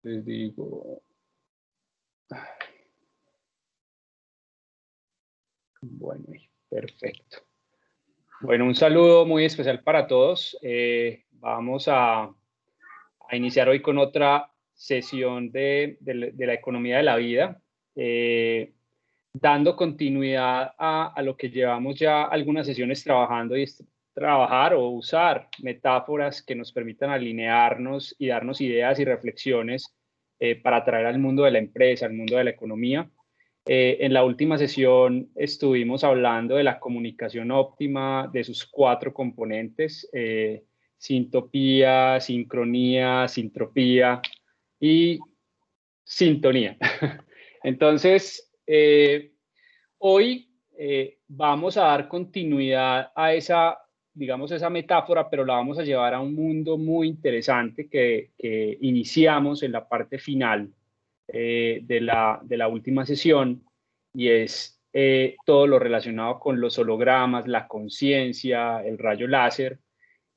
Les digo, bueno, perfecto. Bueno, un saludo muy especial para todos. Vamos a iniciar hoy con otra sesión de la economía de la vida, dando continuidad a lo que llevamos ya algunas sesiones trabajando, y es trabajar o usar metáforas que nos permitan alinearnos y darnos ideas y reflexiones para traer al mundo de la empresa, al mundo de la economía. En la última sesión estuvimos hablando de la comunicación óptima, de sus 4 componentes, sintopía, sincronía, sintropía y sintonía. Entonces, hoy vamos a dar continuidad a esa, digamos, esa metáfora, pero la vamos a llevar a un mundo muy interesante que iniciamos en la parte final de la última sesión, y es todo lo relacionado con los hologramas, la conciencia, el rayo láser.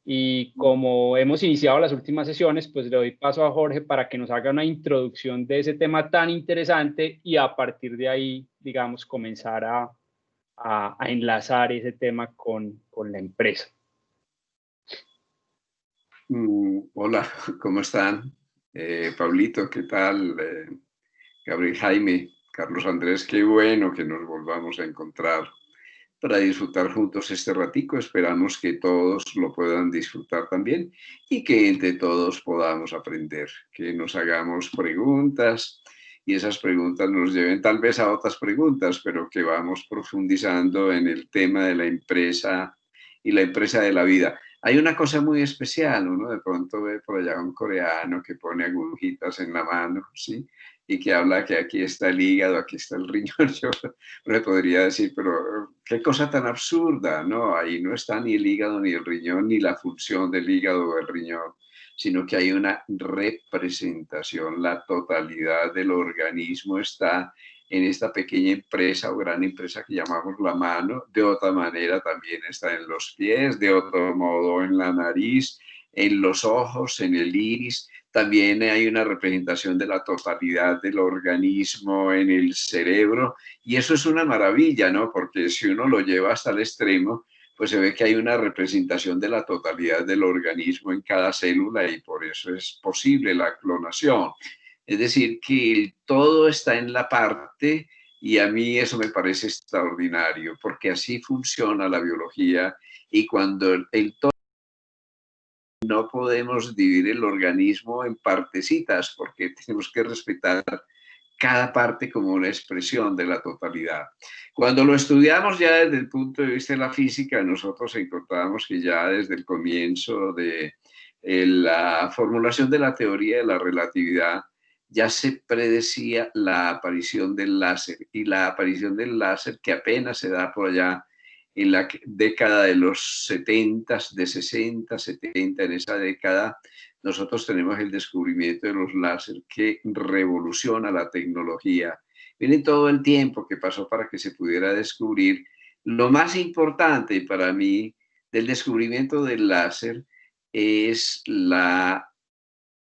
Y como hemos iniciado las últimas sesiones, pues le doy paso a Jorge para que nos haga una introducción de ese tema tan interesante y a partir de ahí, digamos, comenzar a enlazar ese tema con la empresa. Hola, ¿cómo están? Pablito, ¿qué tal? Gabriel, Jaime, Carlos Andrés, qué bueno que nos volvamos a encontrar para disfrutar juntos este ratico. Esperamos que todos lo puedan disfrutar también y que entre todos podamos aprender, que nos hagamos preguntas y esas preguntas nos lleven tal vez a otras preguntas, pero que vamos profundizando en el tema de la empresa y la empresa de la vida. Hay una cosa muy especial, uno de pronto ve por allá un coreano que pone agujitas en la mano, ¿sí? Y que habla que aquí está el hígado, aquí está el riñón. Yo le podría decir, pero qué cosa tan absurda, ¿no? Ahí no está ni el hígado, ni el riñón, ni la función del hígado o el riñón, sino que hay una representación. La totalidad del organismo está en esta pequeña empresa o gran empresa que llamamos la mano. De otra manera también está en los pies, de otro modo en la nariz, en los ojos, en el iris. También hay una representación de la totalidad del organismo en el cerebro, y eso es una maravilla, ¿no? Porque si uno lo lleva hasta el extremo, pues se ve que hay una representación de la totalidad del organismo en cada célula, y por eso es posible la clonación. Es decir, que todo está en la parte, y a mí eso me parece extraordinario, porque así funciona la biología, y cuando el todo, no podemos dividir el organismo en partecitas, porque tenemos que respetar cada parte como una expresión de la totalidad. Cuando lo estudiamos ya desde el punto de vista de la física, nosotros encontramos que ya desde el comienzo de la formulación de la teoría de la relatividad ya se predecía la aparición del láser, y la aparición del láser que apenas se da por allá en la década de los 70, de 60, 70, en esa década nosotros tenemos el descubrimiento de los láser que revoluciona la tecnología. Miren todo el tiempo que pasó para que se pudiera descubrir. Lo más importante para mí del descubrimiento del láser es la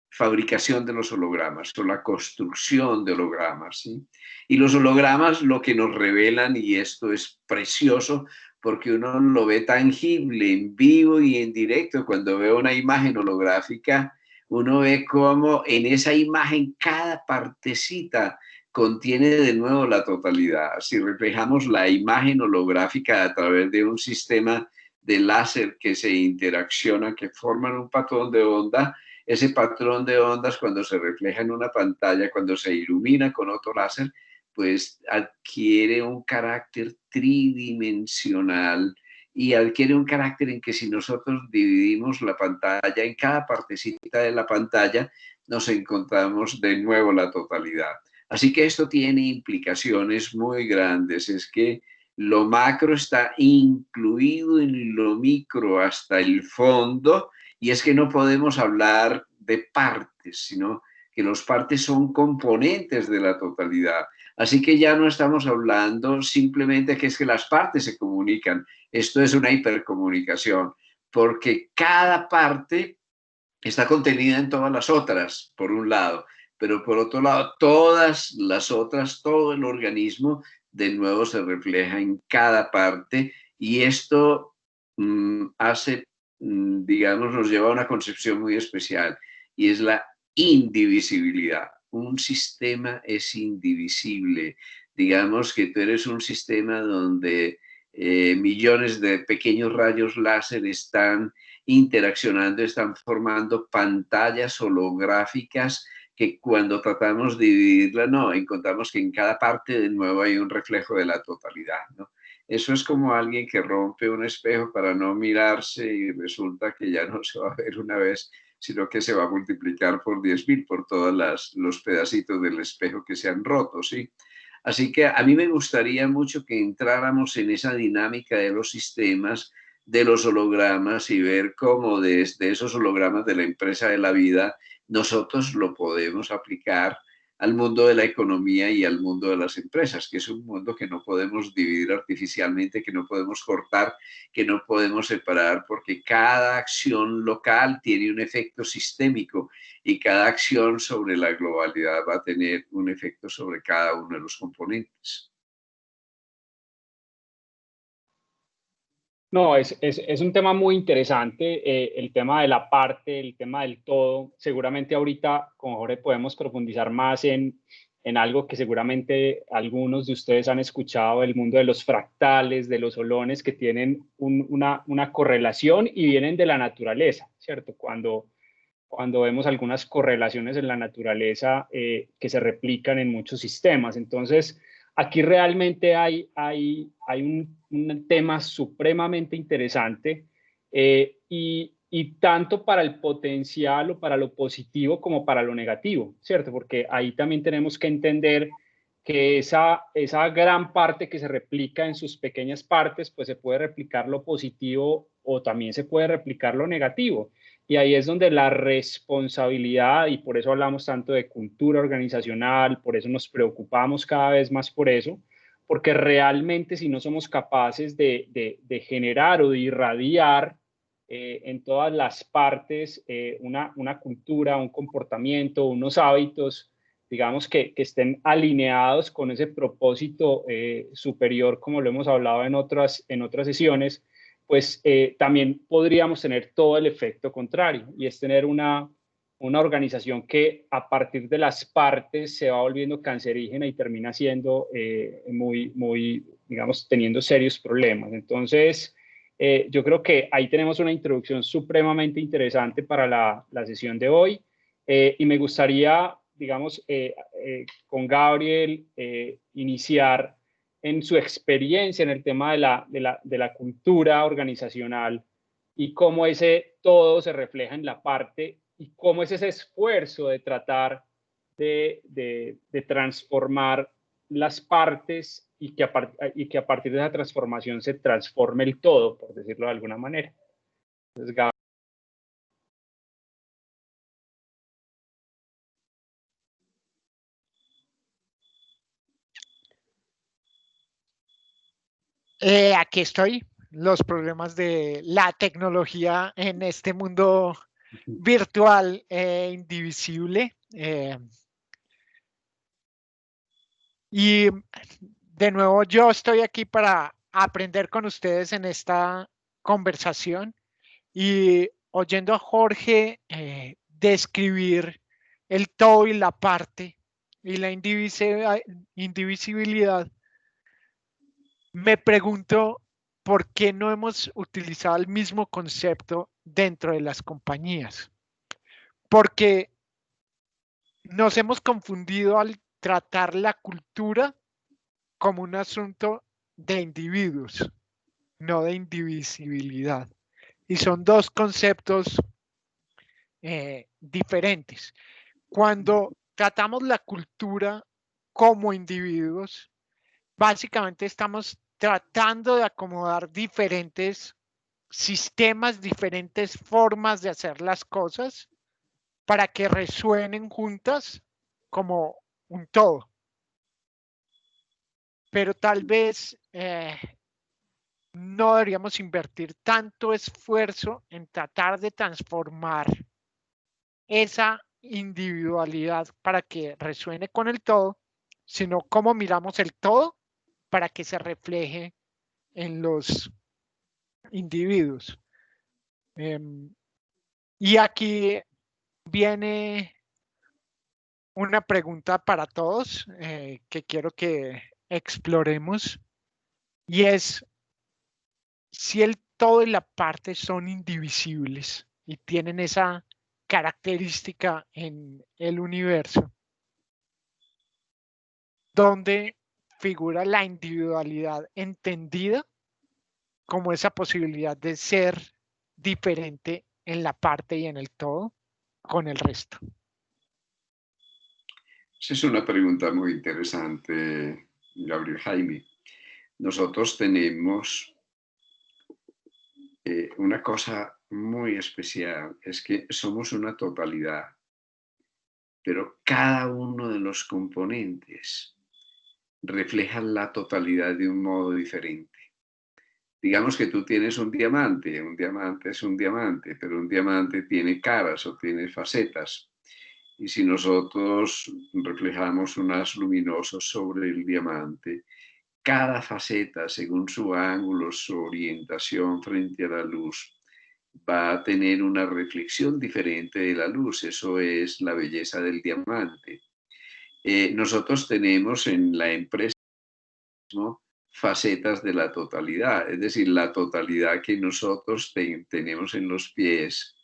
fabricación de los hologramas o la construcción de hologramas, ¿sí? Y los hologramas lo que nos revelan, y esto es precioso porque uno lo ve tangible, en vivo y en directo. Cuando ve una imagen holográfica, uno ve cómo en esa imagen cada partecita contiene de nuevo la totalidad. Si reflejamos la imagen holográfica a través de un sistema de láser que se interacciona, que forman un patrón de onda, ese patrón de ondas, cuando se refleja en una pantalla, cuando se ilumina con otro láser, pues adquiere un carácter tridimensional, y adquiere un carácter en que si nosotros dividimos la pantalla, en cada partecita de la pantalla nos encontramos de nuevo la totalidad. Así que esto tiene implicaciones muy grandes. Es que lo macro está incluido en lo micro hasta el fondo, y es que no podemos hablar de partes, sino que los partes son componentes de la totalidad. Así que ya no estamos hablando simplemente que es que las partes se comunican. Esto es una hipercomunicación, porque cada parte está contenida en todas las otras, por un lado, pero por otro lado, todas las otras, todo el organismo de nuevo se refleja en cada parte y esto hace, digamos, nos lleva a una concepción muy especial y es la indivisibilidad. Un sistema es indivisible. Digamos que tú eres un sistema donde millones de pequeños rayos láser están interaccionando, están formando pantallas holográficas que cuando tratamos de dividirla, no, encontramos que en cada parte de nuevo hay un reflejo de la totalidad, ¿no? Eso es como alguien que rompe un espejo para no mirarse y resulta que ya no se va a ver una vez, sino que se va a multiplicar por 10.000 por todos los pedacitos del espejo que se han roto, ¿sí? Así que a mí me gustaría mucho que entráramos en esa dinámica de los sistemas, de los hologramas y ver cómo desde esos hologramas de la empresa de la vida nosotros lo podemos aplicar al mundo de la economía y al mundo de las empresas, que es un mundo que no podemos dividir artificialmente, que no podemos cortar, que no podemos separar, porque cada acción local tiene un efecto sistémico y cada acción sobre la globalidad va a tener un efecto sobre cada uno de los componentes. No, es un tema muy interesante, el tema de la parte, el tema del todo. Seguramente ahorita con Jorge podemos profundizar más en algo que seguramente algunos de ustedes han escuchado, el mundo de los fractales, de los holones que tienen una correlación y vienen de la naturaleza, ¿cierto? Cuando vemos algunas correlaciones en la naturaleza que se replican en muchos sistemas. Entonces, aquí realmente hay un tema supremamente interesante y tanto para el potencial o para lo positivo como para lo negativo, ¿cierto? Porque ahí también tenemos que entender que esa gran parte que se replica en sus pequeñas partes, pues se puede replicar lo positivo o también se puede replicar lo negativo. Y ahí es donde la responsabilidad, y por eso hablamos tanto de cultura organizacional, por eso nos preocupamos cada vez más por eso, porque realmente si no somos capaces de generar o de irradiar en todas las partes una cultura, un comportamiento, unos hábitos, digamos que estén alineados con ese propósito superior, como lo hemos hablado en otras sesiones, pues también podríamos tener todo el efecto contrario y es tener una organización que a partir de las partes se va volviendo cancerígena y termina siendo muy, digamos, teniendo serios problemas. Entonces, yo creo que ahí tenemos una introducción supremamente interesante para la sesión de hoy y me gustaría, digamos, con Gabriel iniciar en su experiencia en el tema de la cultura organizacional y cómo ese todo se refleja en la parte y cómo es ese esfuerzo de tratar de transformar las partes y que a partir de esa transformación se transforme el todo, por decirlo de alguna manera. Entonces, aquí estoy, los problemas de la tecnología en este mundo virtual e indivisible. Y de nuevo, yo estoy aquí para aprender con ustedes en esta conversación y oyendo a Jorge describir el todo y la parte y la indivisibilidad, me pregunto por qué no hemos utilizado el mismo concepto dentro de las compañías. Porque nos hemos confundido al tratar la cultura como un asunto de individuos, no de indivisibilidad. Y son dos conceptos diferentes. Cuando tratamos la cultura como individuos, básicamente estamos tratando de acomodar diferentes sistemas, diferentes formas de hacer las cosas para que resuenen juntas como un todo. Pero tal vez no deberíamos invertir tanto esfuerzo en tratar de transformar esa individualidad para que resuene con el todo, sino cómo miramos el todo para que se refleje en los individuos. Y aquí viene una pregunta para todos que quiero que exploremos, y es si el todo y la parte son indivisibles y tienen esa característica en el universo, donde figura la individualidad entendida como esa posibilidad de ser diferente en la parte y en el todo con el resto. Esa es una pregunta muy interesante, Gabriel Jaime. Nosotros tenemos una cosa muy especial, es que somos una totalidad, pero cada uno de los componentes refleja la totalidad de un modo diferente. Digamos que tú tienes un diamante es un diamante, pero un diamante tiene caras o tiene facetas. Y si nosotros reflejamos un haz luminoso sobre el diamante, cada faceta, según su ángulo, su orientación frente a la luz, va a tener una reflexión diferente de la luz. Eso es la belleza del diamante. Nosotros tenemos en la empresa, ¿no?, facetas de la totalidad, es decir, la totalidad que nosotros tenemos en los pies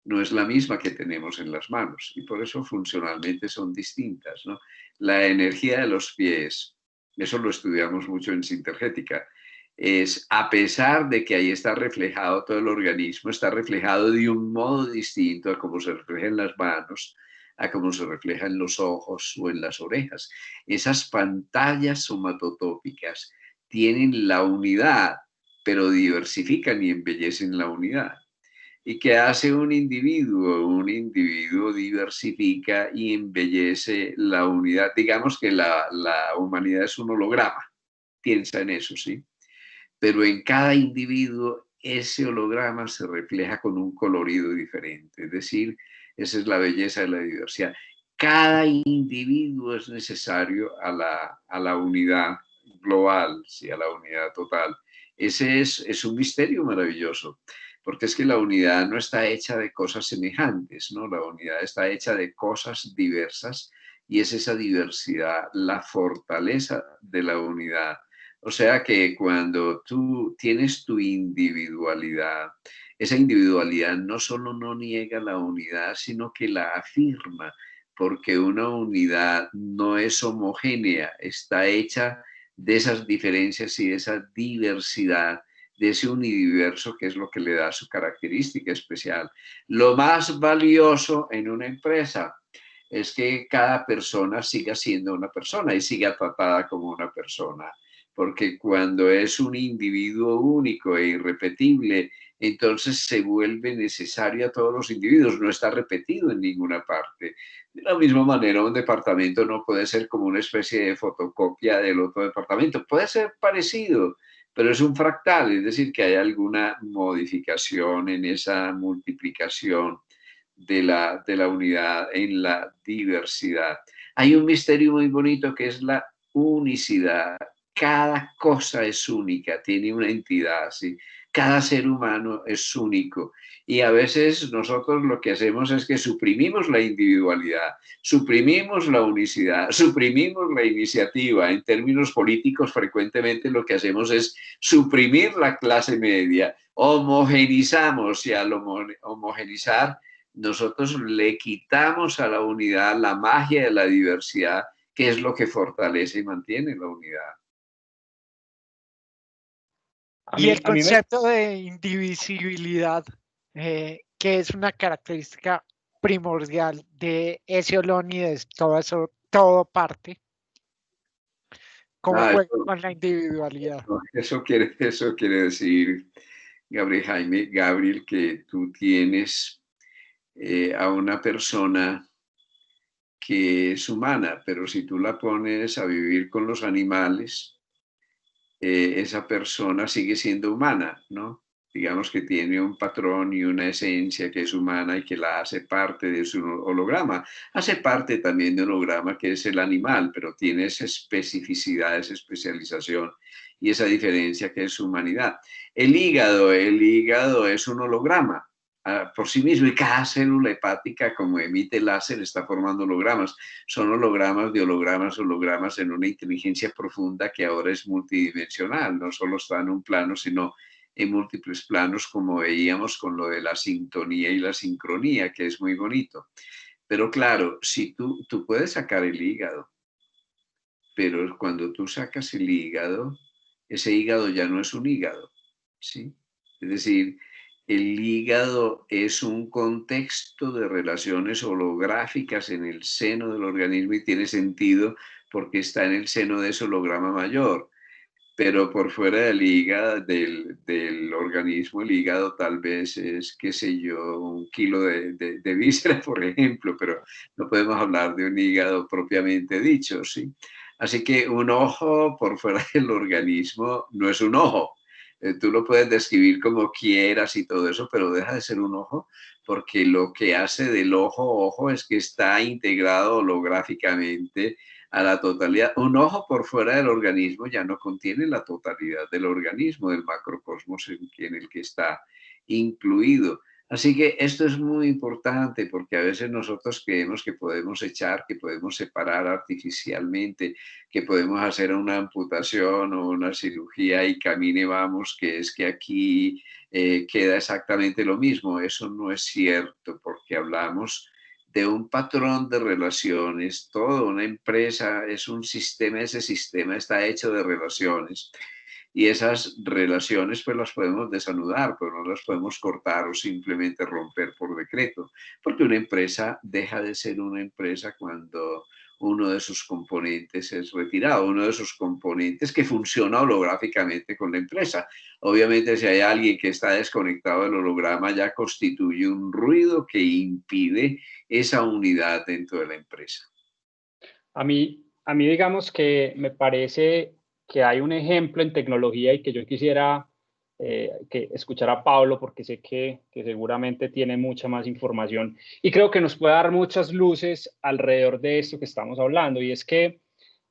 no es la misma que tenemos en las manos y por eso funcionalmente son distintas, ¿no? La energía de los pies, eso lo estudiamos mucho en sintergética, es, a pesar de que ahí está reflejado todo el organismo, está reflejado de un modo distinto a como se refleja en las manos, a cómo se refleja en los ojos o en las orejas. Esas pantallas somatotópicas tienen la unidad, pero diversifican y embellecen la unidad. ¿Y qué hace un individuo? Un individuo diversifica y embellece la unidad. Digamos que la humanidad es un holograma. Piensa en eso, ¿sí? Pero en cada individuo ese holograma se refleja con un colorido diferente. Es decir, esa es la belleza de la diversidad. Cada individuo es necesario a la unidad global, ¿sí?, a la unidad total. Ese es un misterio maravilloso, porque es que la unidad no está hecha de cosas semejantes, ¿no? La unidad está hecha de cosas diversas y es esa diversidad la fortaleza de la unidad. O sea que cuando tú tienes tu individualidad, esa individualidad no solo no niega la unidad, sino que la afirma, porque una unidad no es homogénea, está hecha de esas diferencias y de esa diversidad, de ese universo que es lo que le da su característica especial. Lo más valioso en una empresa es que cada persona siga siendo una persona y siga tratada como una persona, porque cuando es un individuo único e irrepetible, entonces se vuelve necesario a todos los individuos, no está repetido en ninguna parte. De la misma manera, un departamento no puede ser como una especie de fotocopia del otro departamento, puede ser parecido, pero es un fractal, es decir, que hay alguna modificación en esa multiplicación de la unidad en la diversidad. Hay un misterio muy bonito que es la unicidad. Cada cosa es única, tiene una entidad, ¿sí? Cada ser humano es único. Y a veces nosotros lo que hacemos es que suprimimos la individualidad, suprimimos la unicidad, suprimimos la iniciativa. En términos políticos, frecuentemente lo que hacemos es suprimir la clase media, homogenizamos, y al homogenizar nosotros le quitamos a la unidad la magia de la diversidad, que es lo que fortalece y mantiene la unidad. Y el concepto de indivisibilidad, que es una característica primordial de ese Olón y de todo eso, todo parte, ¿cómo juega con la individualidad? Eso quiere decir, Gabriel, que tú tienes a una persona que es humana, pero si tú la pones a vivir con los animales, esa persona sigue siendo humana, ¿no? digamos que tiene un patrón y una esencia que es humana y que la hace parte de su holograma. Hace parte también de un holograma que es el animal, pero tiene esa especificidad, esa especialización y esa diferencia que es su humanidad. El hígado es un holograma por sí mismo, y cada célula hepática, como emite láser, está formando hologramas. Son hologramas de hologramas en una inteligencia profunda que ahora es multidimensional, no solo está en un plano, sino en múltiples planos, como veíamos con lo de la sintonía y la sincronía, que es muy bonito. Pero claro, si tú puedes sacar el hígado, pero cuando tú sacas el hígado, ese hígado ya no es un hígado, ¿sí? Es decir, el hígado es un contexto de relaciones holográficas en el seno del organismo y tiene sentido porque está en el seno de ese holograma mayor. Pero por fuera del hígado, del organismo, el hígado tal vez es, qué sé yo, 1 kilo de víscera, por ejemplo, pero no podemos hablar de un hígado propiamente dicho, ¿sí? Así que un ojo por fuera del organismo no es un ojo. Tú lo puedes describir como quieras y todo eso, pero deja de ser un ojo porque lo que hace del ojo es que está integrado holográficamente a la totalidad. Un ojo por fuera del organismo ya no contiene la totalidad del organismo, del macrocosmos en el que está incluido. Así que esto es muy importante porque a veces nosotros creemos que podemos echar, que podemos separar artificialmente, que podemos hacer una amputación o una cirugía y camine vamos, que es que aquí queda exactamente lo mismo. Eso no es cierto porque hablamos de un patrón de relaciones. Toda una empresa es un sistema, ese sistema está hecho de relaciones y esas relaciones pues las podemos desanudar, pero no las podemos cortar o simplemente romper por decreto, porque una empresa deja de ser una empresa cuando uno de sus componentes es retirado, uno de sus componentes que funciona holográficamente con la empresa. Obviamente, si hay alguien que está desconectado del holograma, ya constituye un ruido que impide esa unidad dentro de la empresa. A mí digamos que me parece que hay un ejemplo en tecnología y que yo quisiera que escuchar a Pablo porque sé que seguramente tiene mucha más información y creo que nos puede dar muchas luces alrededor de esto que estamos hablando. Y es que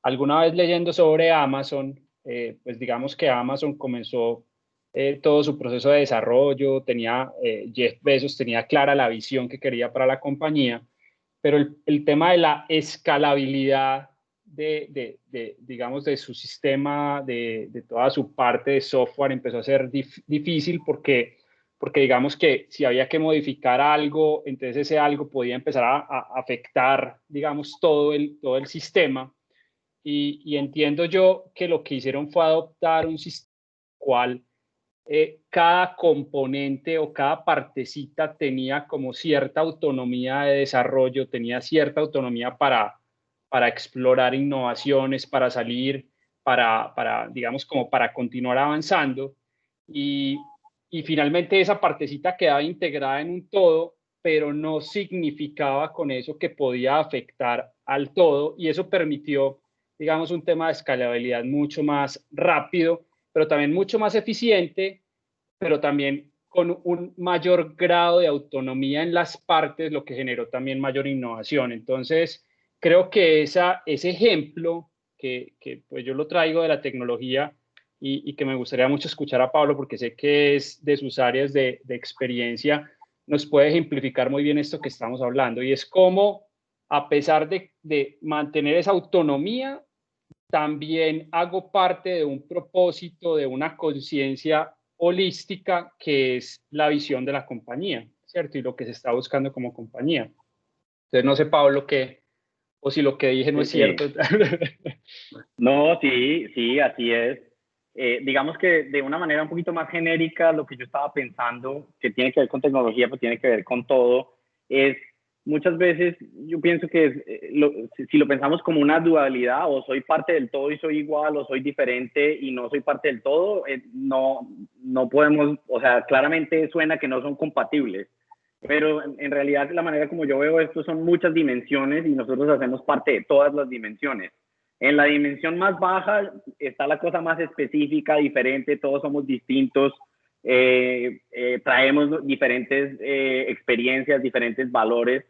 alguna vez leyendo sobre Amazon, pues digamos que Amazon comenzó todo su proceso de desarrollo, Jeff Bezos tenía clara la visión que quería para la compañía, pero el tema de la escalabilidad digamos, de su sistema, de toda su parte de software empezó a ser difícil porque digamos que si había que modificar algo, entonces ese algo podía empezar a afectar, digamos, todo el sistema. Y entiendo yo que lo que hicieron fue adoptar un sistema cual cada componente o cada partecita tenía como cierta autonomía de desarrollo, tenía cierta autonomía para explorar innovaciones, para salir, digamos, como para continuar avanzando. Y, y finalmente esa partecita quedaba integrada en un todo, pero no significaba con eso que podía afectar al todo. Y eso permitió, digamos, un tema de escalabilidad mucho más rápido, pero también mucho más eficiente, pero también con un mayor grado de autonomía en las partes, lo que generó también mayor innovación. Entonces, creo que ese ejemplo que pues yo lo traigo de la tecnología y que me gustaría mucho escuchar a Pablo porque sé que es de sus áreas de experiencia, nos puede ejemplificar muy bien esto que estamos hablando. Y es cómo, a pesar de mantener esa autonomía, también hago parte de un propósito, de una conciencia holística que es la visión de la compañía, ¿cierto? Y lo que se está buscando como compañía. Entonces, no sé, Pablo, o si lo que dije no es cierto. No, sí, sí, así es. Digamos que de una manera un poquito más genérica, lo que yo estaba pensando, que tiene que ver con tecnología, pero tiene que ver con todo, es muchas veces yo pienso que si lo pensamos como una dualidad, o soy parte del todo y soy igual, o soy diferente y no soy parte del todo, no podemos, o sea, claramente suena que no son compatibles. Pero en realidad la manera como yo veo esto son muchas dimensiones y nosotros hacemos parte de todas las dimensiones. En la dimensión más baja está la cosa más específica, diferente, todos somos distintos, traemos diferentes experiencias, diferentes valores,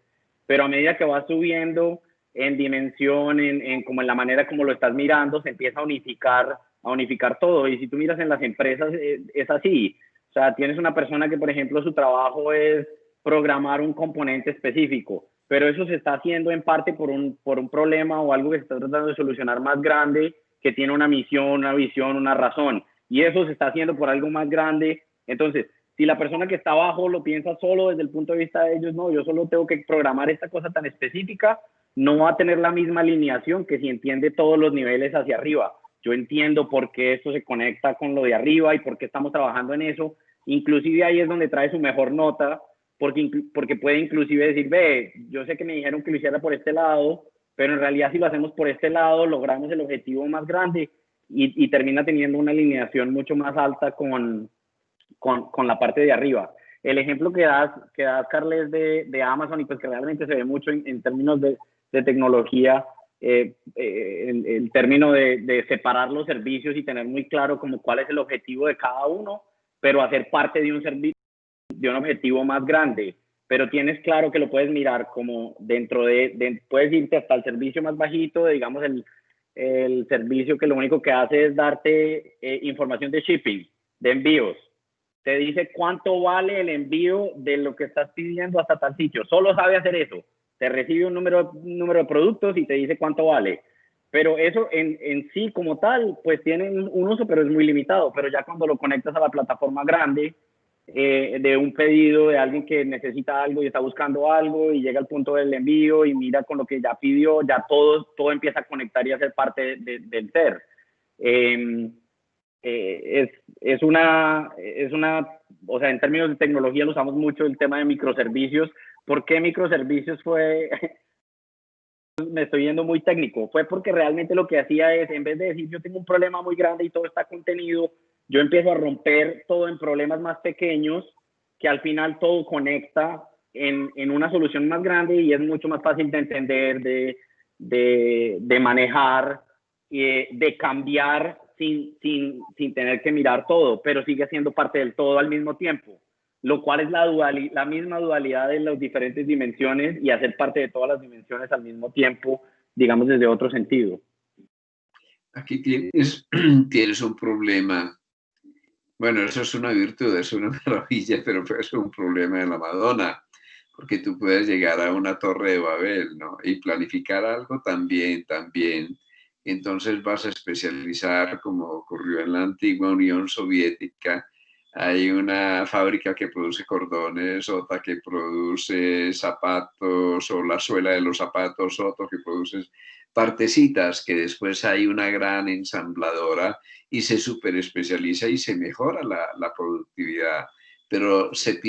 pero a medida que vas subiendo en dimensión, como en la manera como lo estás mirando, se empieza a unificar todo. Y si tú miras en las empresas, es así. O sea, tienes una persona que, por ejemplo, su trabajo es programar un componente específico, pero eso se está haciendo en parte por un problema o algo que se está tratando de solucionar más grande, que tiene una misión, una visión, una razón. Y eso se está haciendo por algo más grande. Entonces, si la persona que está abajo lo piensa solo desde el punto de vista de ellos, no, yo solo tengo que programar esta cosa tan específica, no va a tener la misma alineación que si entiende todos los niveles hacia arriba. Yo entiendo por qué esto se conecta con lo de arriba y por qué estamos trabajando en eso. Inclusive ahí es donde trae su mejor nota, porque puede inclusive decir, ve, yo sé que me dijeron que lo hiciera por este lado, pero en realidad si lo hacemos por este lado, logramos el objetivo más grande y termina teniendo una alineación mucho más alta con la parte de arriba. El ejemplo que das Carles, de Amazon, y pues que realmente se ve mucho en términos de tecnología, el término de separar los servicios y tener muy claro como cuál es el objetivo de cada uno, pero hacer parte de un servicio, de un objetivo más grande. Pero tienes claro que lo puedes mirar como dentro puedes irte hasta el servicio más bajito, digamos el servicio que lo único que hace es darte información de shipping, de envíos. Te dice cuánto vale el envío de lo que estás pidiendo hasta tal sitio. Solo sabe hacer eso. Te recibe un número de productos y te dice cuánto vale. Pero eso en sí como tal, pues tiene un uso, pero es muy limitado. Pero ya cuando lo conectas a la plataforma grande, de un pedido de alguien que necesita algo y está buscando algo y llega al punto del envío y mira con lo que ya pidió, ya todo empieza a conectar y a ser parte del ser. Es una, o sea, en términos de tecnología lo usamos mucho el tema de microservicios. ¿Por qué microservicios fue? Me estoy yendo muy técnico. Fue porque realmente lo que hacía es, en vez de decir yo tengo un problema muy grande y todo está contenido, yo empiezo a romper todo en problemas más pequeños, que al final todo conecta en una solución más grande y es mucho más fácil de entender, de manejar, de cambiar sin tener que mirar todo, pero sigue siendo parte del todo al mismo tiempo, lo cual es la misma dualidad de las diferentes dimensiones y hacer parte de todas las dimensiones al mismo tiempo, digamos desde otro sentido. Aquí tienes un problema. Bueno, eso es una virtud, es una maravilla, pero puede ser un problema de la Madonna, porque tú puedes llegar a una torre de Babel, ¿no? Y planificar algo también. Entonces vas a especializar, como ocurrió en la antigua Unión Soviética. Hay una fábrica que produce cordones, otra que produce zapatos, o la suela de los zapatos, otra que produce partecitas, que después hay una gran ensambladora y se super especializa y se mejora la productividad. Pero se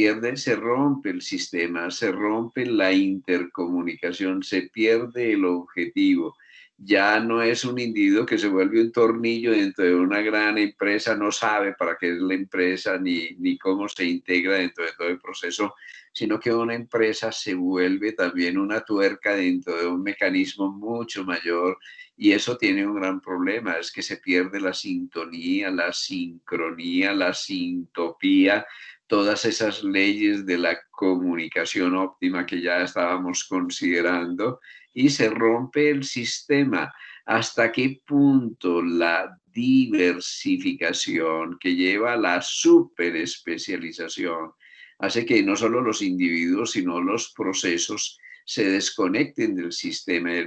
rompe el sistema, se rompe la intercomunicación, se pierde el objetivo. Ya no es un individuo que se vuelve un tornillo dentro de una gran empresa, no sabe para qué es la empresa ni cómo se integra dentro de todo el proceso, sino que una empresa se vuelve también una tuerca dentro de un mecanismo mucho mayor, y eso tiene un gran problema, es que se pierde la sintonía, la sincronía, la sintopía, todas esas leyes de la comunicación óptima que ya estábamos considerando, y se rompe el sistema. ¿Hasta qué punto la diversificación que lleva a la superespecialización hace que no solo los individuos, sino los procesos se desconecten del sistema, de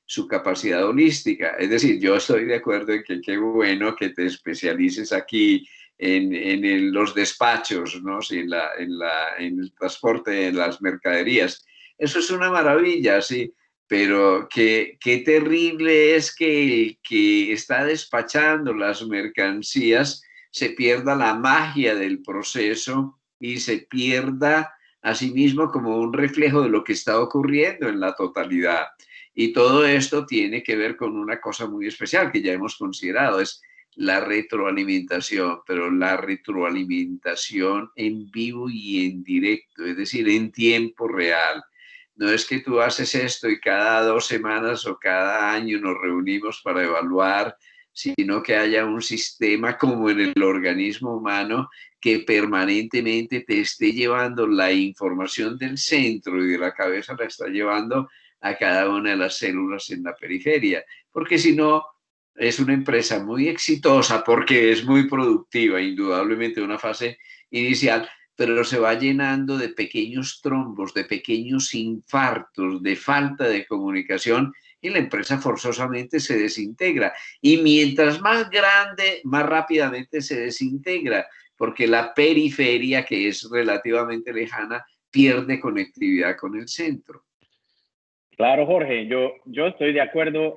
su capacidad holística? Es decir, yo estoy de acuerdo en que qué bueno que te especialices aquí en los despachos, ¿no? Sí, en el transporte, en las mercaderías. Eso es una maravilla, sí, pero qué terrible es que el que está despachando las mercancías se pierda la magia del proceso y se pierda a sí mismo como un reflejo de lo que está ocurriendo en la totalidad. Y todo esto tiene que ver con una cosa muy especial que ya hemos considerado, es la retroalimentación, pero la retroalimentación en vivo y en directo, es decir, en tiempo real. No es que tú haces esto y cada 2 semanas o cada año nos reunimos para evaluar sino que haya un sistema como en el organismo humano que permanentemente te esté llevando la información del centro y de la cabeza, la está llevando a cada una de las células en la periferia, porque si no, es una empresa muy exitosa porque es muy productiva, indudablemente una fase inicial, pero se va llenando de pequeños trombos, de pequeños infartos, de falta de comunicación, y la empresa forzosamente se desintegra. Y mientras más grande, más rápidamente se desintegra, porque la periferia, que es relativamente lejana, pierde conectividad con el centro. Claro, Jorge, yo estoy de acuerdo,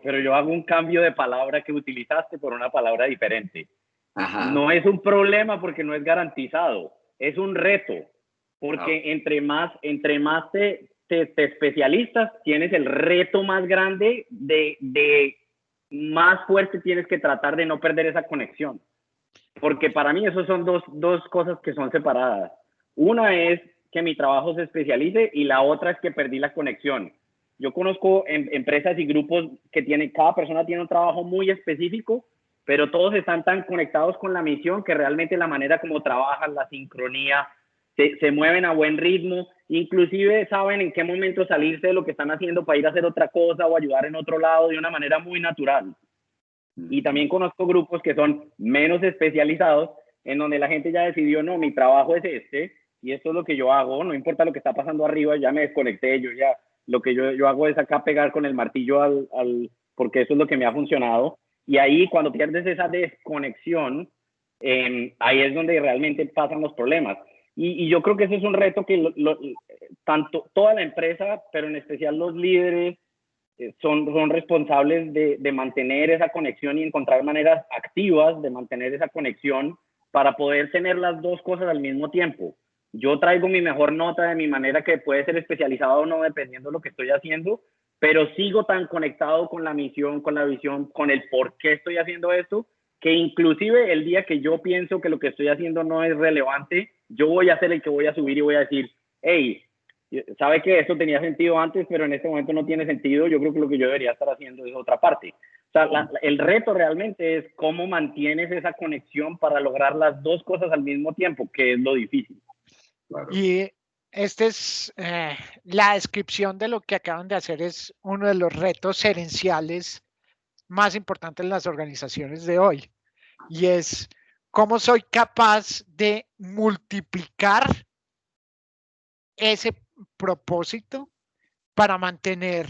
pero yo hago un cambio de palabra que utilizaste por una palabra diferente. Ajá. No es un problema porque no es garantizado, es un reto, porque entre más te especialistas, tienes el reto más grande de más fuerte tienes que tratar de no perder esa conexión. Porque para mí esos son dos cosas que son separadas. Una es que mi trabajo se especialice y la otra es que perdí la conexión. Yo conozco empresas y grupos que cada persona tiene un trabajo muy específico, pero todos están tan conectados con la misión que realmente la manera como trabajan, la sincronía, se mueven a buen ritmo, inclusive saben en qué momento salirse de lo que están haciendo para ir a hacer otra cosa o ayudar en otro lado de una manera muy natural. Y también conozco grupos que son menos especializados, en donde la gente ya decidió, no, mi trabajo es este, y esto es lo que yo hago, no importa lo que está pasando arriba, ya me desconecté, lo que yo hago es acá pegar con el martillo porque eso es lo que me ha funcionado. Y ahí cuando pierdes esa desconexión, ahí es donde realmente pasan los problemas. Y yo creo que ese es un reto que tanto toda la empresa, pero en especial los líderes, son responsables de mantener esa conexión y encontrar maneras activas de mantener esa conexión para poder tener las dos cosas al mismo tiempo. Yo traigo mi mejor nota de mi manera, que puede ser especializado o no, dependiendo de lo que estoy haciendo, pero sigo tan conectado con la misión, con la visión, con el por qué estoy haciendo esto, que inclusive el día que yo pienso que lo que estoy haciendo no es relevante, yo voy a ser el que voy a subir y voy a decir, hey, sabe que esto tenía sentido antes, pero en este momento no tiene sentido. Yo creo que lo que yo debería estar haciendo es otra parte. O sea, el reto realmente es cómo mantienes esa conexión para lograr las dos cosas al mismo tiempo, que es lo difícil. Claro. Y esta es la descripción de lo que acaban de hacer, es uno de los retos gerenciales más importantes en las organizaciones de hoy. Y es cómo soy capaz de multiplicar ese propósito para mantener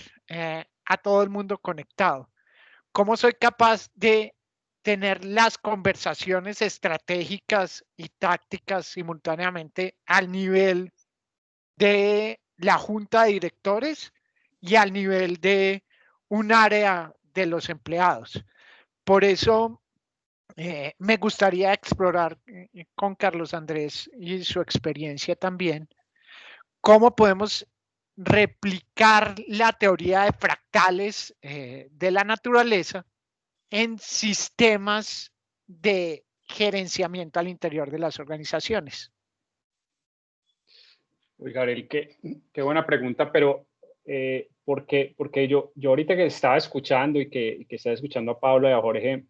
a todo el mundo conectado. ¿Cómo soy capaz de tener las conversaciones estratégicas y tácticas simultáneamente al nivel de la junta de directores y al nivel de un área de los empleados? Por eso me gustaría explorar con Carlos Andrés y su experiencia también, cómo podemos replicar la teoría de fractales de la naturaleza en sistemas de gerenciamiento al interior de las organizaciones. Uy, Gabriel, qué buena pregunta, pero porque yo ahorita que estaba escuchando y que estaba escuchando a Pablo y a Jorge,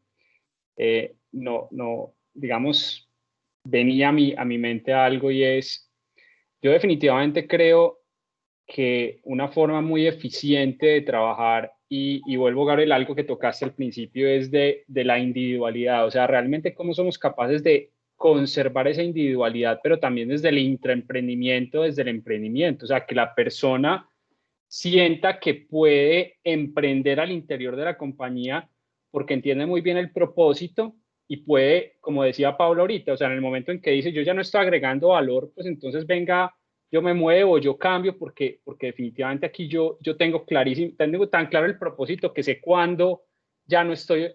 digamos, venía a mi mente algo, y es, yo definitivamente creo que una forma muy eficiente de trabajar, y vuelvo, Gabriel, algo que tocaste al principio, es de la individualidad. O sea, realmente cómo somos capaces de conservar esa individualidad, pero también desde el intraemprendimiento, desde el emprendimiento. O sea, que la persona sienta que puede emprender al interior de la compañía porque entiende muy bien el propósito y puede, como decía Pablo ahorita, o sea, en el momento en que dice, yo ya no estoy agregando valor, pues entonces venga, yo me muevo, yo cambio, porque definitivamente aquí yo tengo clarísimo, tengo tan claro el propósito que sé cuándo ya no estoy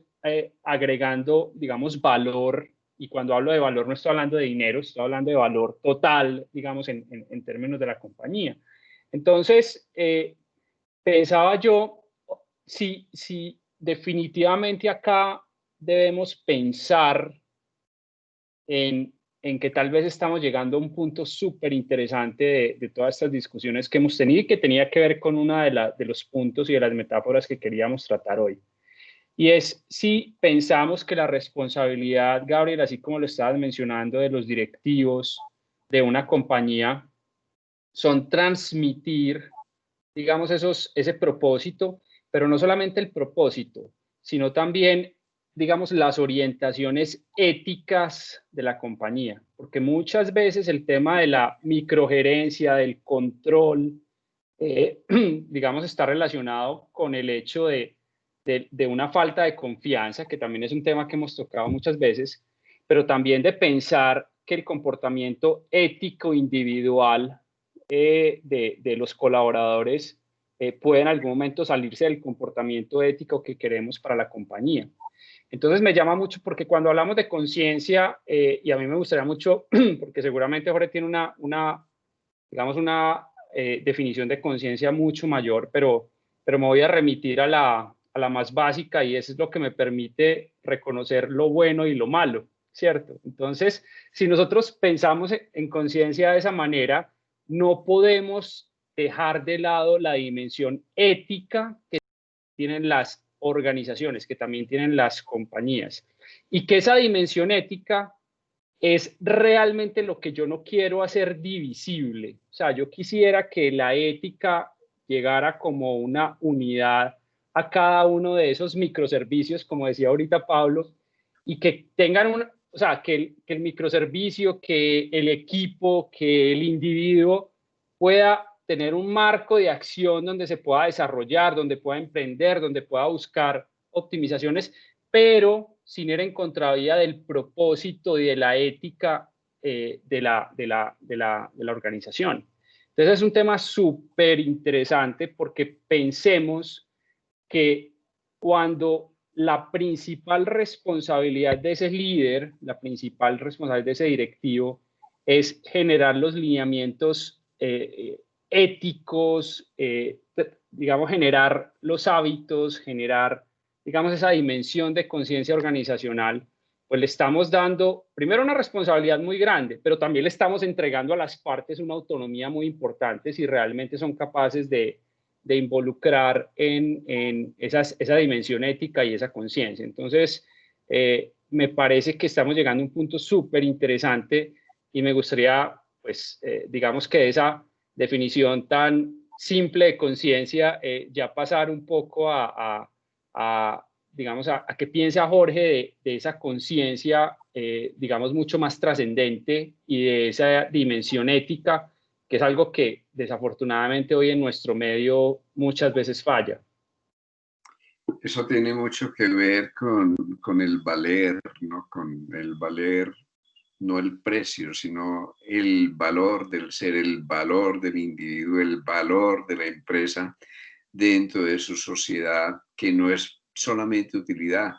agregando, digamos, valor. Y cuando hablo de valor no estoy hablando de dinero, estoy hablando de valor total, digamos, en términos de la compañía. Entonces, pensaba yo, si definitivamente acá debemos pensar en que tal vez estamos llegando a un punto súper interesante de todas estas discusiones que hemos tenido, y que tenía que ver con una de los puntos y de las metáforas que queríamos tratar hoy. y es si pensamos que la responsabilidad, Gabriel, así como lo estabas mencionando, de los directivos de una compañía, son transmitir, digamos, ese propósito, pero no solamente el propósito, sino también, digamos, las orientaciones éticas de la compañía, porque muchas veces el tema de la microgerencia, del control, digamos, está relacionado con el hecho de una falta de confianza, que también es un tema que hemos tocado muchas veces, pero también de pensar que el comportamiento ético individual de los colaboradores puede en algún momento salirse del comportamiento ético que queremos para la compañía. Entonces me llama mucho porque cuando hablamos de conciencia, y a mí me gustaría mucho, porque seguramente Jorge tiene digamos, una definición de conciencia mucho mayor, pero me voy a remitir a la más básica y eso es lo que me permite reconocer lo bueno y lo malo, ¿cierto? Entonces, si nosotros pensamos en conciencia de esa manera, no podemos dejar de lado la dimensión ética que tienen las organizaciones, que también tienen las compañías, y que esa dimensión ética es realmente lo que yo no quiero hacer divisible. O sea, yo quisiera que la ética llegara como una unidad a cada uno de esos microservicios, como decía ahorita Pablo, y que tengan o sea, que el microservicio, que el equipo, que el individuo pueda tener un marco de acción donde se pueda desarrollar, donde pueda emprender, donde pueda buscar optimizaciones, pero sin ir en contravía del propósito y de la ética de la organización. Entonces es un tema súper interesante porque pensemos que cuando la principal responsabilidad de ese líder, la principal responsabilidad de ese directivo es generar los lineamientos éticos, digamos, generar los hábitos, generar, digamos, esa dimensión de conciencia organizacional, pues le estamos dando, primero, una responsabilidad muy grande, pero también le estamos entregando a las partes una autonomía muy importante si realmente son capaces de involucrar en esa dimensión ética y esa conciencia. Entonces, me parece que estamos llegando a un punto súper interesante y me gustaría, pues, digamos que esa definición tan simple de conciencia, ya pasar un poco digamos, a que piensa Jorge de esa conciencia, digamos, mucho más trascendente y de esa dimensión ética, que es algo que desafortunadamente hoy en nuestro medio muchas veces falla. Eso tiene mucho que ver con el valer, ¿no? Con el valer, no el precio, sino el valor del ser, el valor del individuo, el valor de la empresa dentro de su sociedad, que no es solamente utilidad,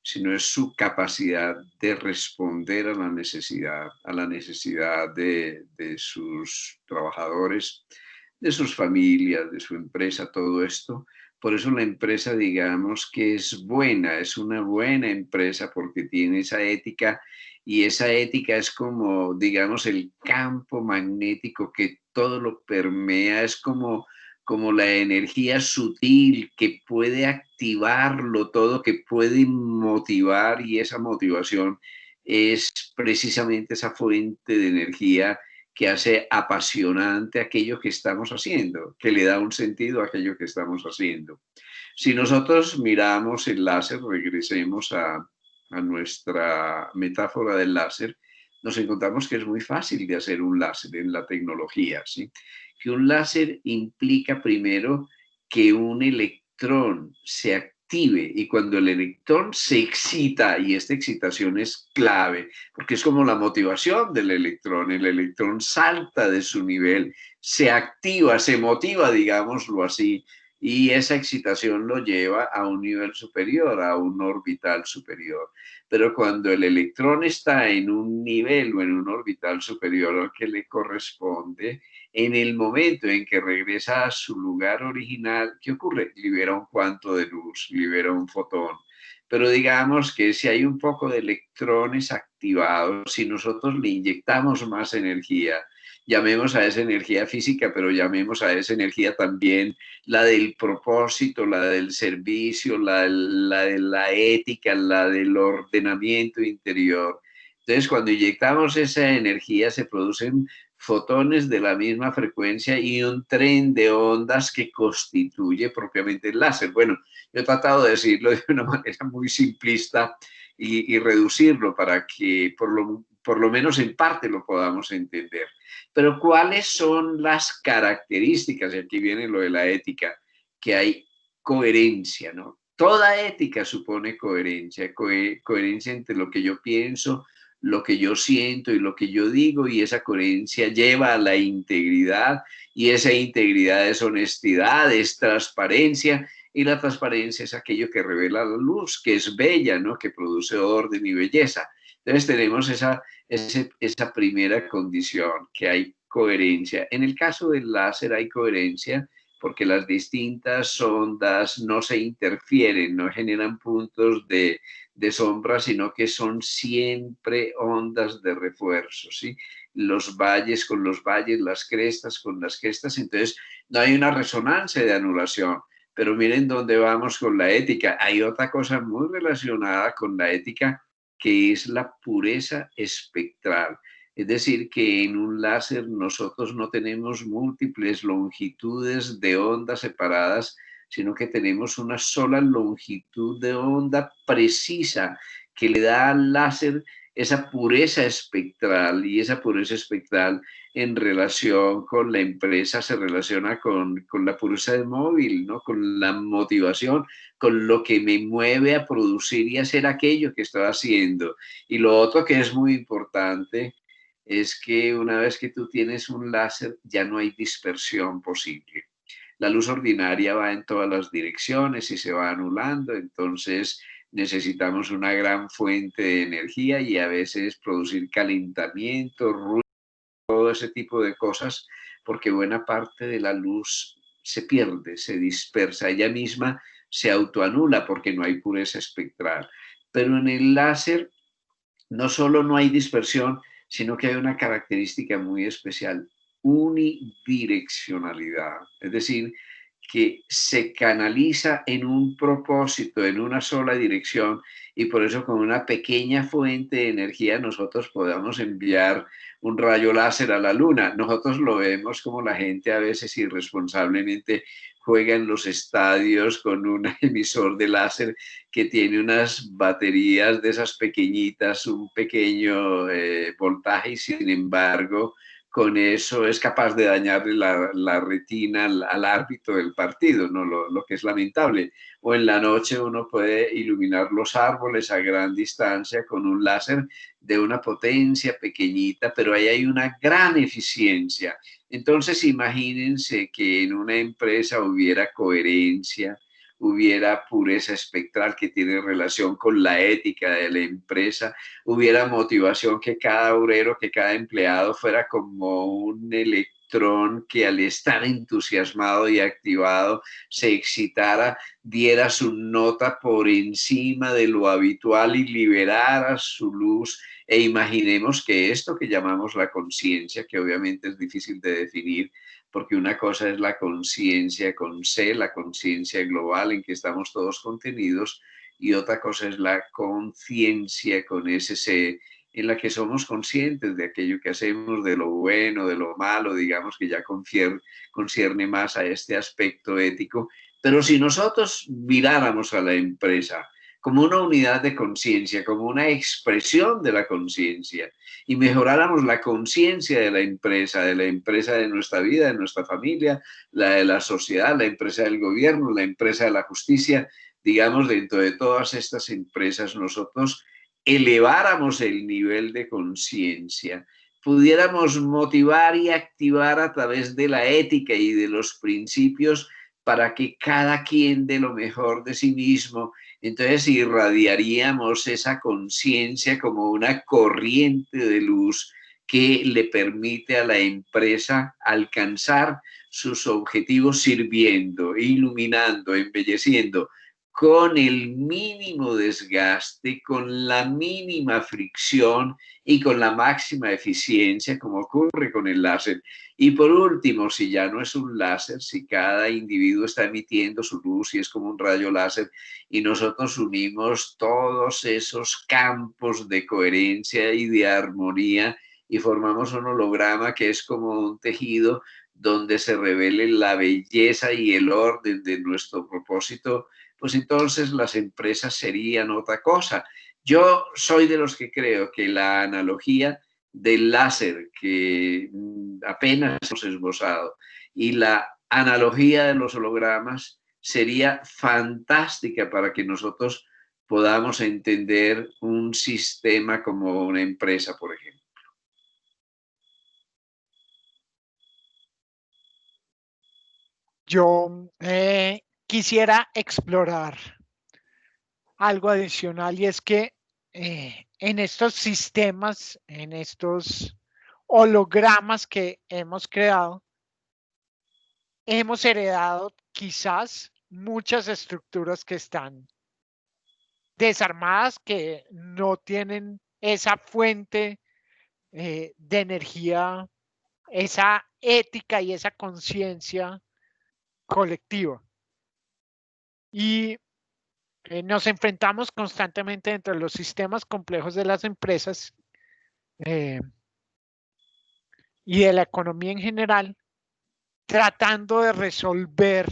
sino es su capacidad de responder a la necesidad de sus trabajadores, de sus familias, de su empresa, todo esto. Por eso la empresa, digamos que es buena, es una buena empresa porque tiene esa ética y esa ética es como, digamos, el campo magnético que todo lo permea, es como la energía sutil que puede activarlo todo, que puede motivar y esa motivación es precisamente esa fuente de energía que hace apasionante aquello que estamos haciendo, que le da un sentido a aquello que estamos haciendo. Si nosotros miramos el láser, regresemos a nuestra metáfora del láser, nos encontramos que es muy fácil de hacer un láser en la tecnología, ¿sí? Que un láser implica primero que un electrón se active y cuando el electrón se excita, y esta excitación es clave, porque es como la motivación del electrón, el electrón salta de su nivel, se activa, se motiva, digámoslo así, y esa excitación lo lleva a un nivel superior, a un orbital superior. Pero cuando el electrón está en un nivel o en un orbital superior al que le corresponde, en el momento en que regresa a su lugar original, ¿qué ocurre? Libera un cuanto de luz, libera un fotón. Pero digamos que si hay un poco de electrones activados, si nosotros le inyectamos más energía, llamemos a esa energía física, pero llamemos a esa energía también la del propósito, la del servicio, la de la ética, la del ordenamiento interior. Entonces, cuando inyectamos esa energía, se producen fotones de la misma frecuencia y un tren de ondas que constituye propiamente el láser. Bueno, yo he tratado de decirlo de una manera muy simplista y reducirlo para que por lo menos en parte lo podamos entender. Pero ¿cuáles son las características? Y aquí viene lo de la ética, que hay coherencia, ¿no? Toda ética supone coherencia, coherencia entre lo que yo pienso, lo que yo siento y lo que yo digo, y esa coherencia lleva a la integridad, y esa integridad es honestidad, es transparencia, y la transparencia es aquello que revela la luz, que es bella, ¿no? Que produce orden y belleza. Entonces tenemos esa primera condición, que hay coherencia. En el caso del láser hay coherencia porque las distintas ondas no se interfieren, no generan puntos de sombra, sino que son siempre ondas de refuerzo, ¿sí? Los valles con los valles, las crestas con las crestas, entonces no hay una resonancia de anulación. Pero miren dónde vamos con la ética. Hay otra cosa muy relacionada con la ética, que es la pureza espectral. Es decir, que en un láser nosotros no tenemos múltiples longitudes de onda separadas, sino que tenemos una sola longitud de onda precisa que le da al láser esa pureza espectral, y esa pureza espectral en relación con la empresa se relaciona con la pureza del móvil, ¿no? Con la motivación, con lo que me mueve a producir y hacer aquello que estoy haciendo. Y lo otro que es muy importante es que una vez que tú tienes un láser, ya no hay dispersión posible. La luz ordinaria va en todas las direcciones y se va anulando, entonces necesitamos una gran fuente de energía y a veces producir calentamiento, ruido, todo ese tipo de cosas, porque buena parte de la luz se pierde, se dispersa, ella misma se autoanula porque no hay pureza espectral. Pero en el láser no solo no hay dispersión, sino que hay una característica muy especial, unidireccionalidad. Es decir, que se canaliza en un propósito, en una sola dirección, y por eso con una pequeña fuente de energía nosotros podamos enviar un rayo láser a la luna. Nosotros lo vemos como la gente a veces irresponsablemente juega en los estadios con un emisor de láser que tiene unas baterías de esas pequeñitas, un pequeño voltaje, y sin embargo con eso es capaz de dañarle la retina al árbitro del partido, ¿no? Lo que es lamentable. O en la noche uno puede iluminar los árboles a gran distancia con un láser de una potencia pequeñita, pero ahí hay una gran eficiencia. Entonces imagínense que en una empresa hubiera coherencia, hubiera pureza espectral que tiene relación con la ética de la empresa, hubiera motivación, que cada obrero, que cada empleado fuera como un electrón que al estar entusiasmado y activado se excitara, diera su nota por encima de lo habitual y liberara su luz. E imaginemos que esto que llamamos la conciencia, que obviamente es difícil de definir, porque una cosa es la conciencia con C, la conciencia global en que estamos todos contenidos, y otra cosa es la conciencia con ese C, en la que somos conscientes de aquello que hacemos, de lo bueno, de lo malo, digamos que ya concierne más a este aspecto ético. Pero si nosotros miráramos a la empresa como una unidad de conciencia, como una expresión de la conciencia, y mejoráramos la conciencia de la empresa de nuestra vida, de nuestra familia, la de la sociedad, la empresa del gobierno, la empresa de la justicia, digamos, dentro de todas estas empresas nosotros eleváramos el nivel de conciencia, pudiéramos motivar y activar a través de la ética y de los principios para que cada quien dé lo mejor de sí mismo. Entonces irradiaríamos esa conciencia como una corriente de luz que le permite a la empresa alcanzar sus objetivos sirviendo, iluminando, embelleciendo, con el mínimo desgaste, con la mínima fricción y con la máxima eficiencia, como ocurre con el láser. Y por último, si ya no es un láser, si cada individuo está emitiendo su luz y es como un rayo láser, y nosotros unimos todos esos campos de coherencia y de armonía y formamos un holograma que es como un tejido donde se revele la belleza y el orden de nuestro propósito, pues entonces las empresas serían otra cosa. Yo soy de los que creo que la analogía del láser que apenas hemos esbozado y la analogía de los hologramas sería fantástica para que nosotros podamos entender un sistema como una empresa, por ejemplo. Yo quisiera explorar algo adicional y es que en estos sistemas, en estos hologramas que hemos creado, hemos heredado quizás muchas estructuras que están desarmadas, que no tienen esa fuente de energía, esa ética y esa conciencia colectiva. Y nos enfrentamos constantemente dentro de los sistemas complejos de las empresas y de la economía en general, tratando de resolver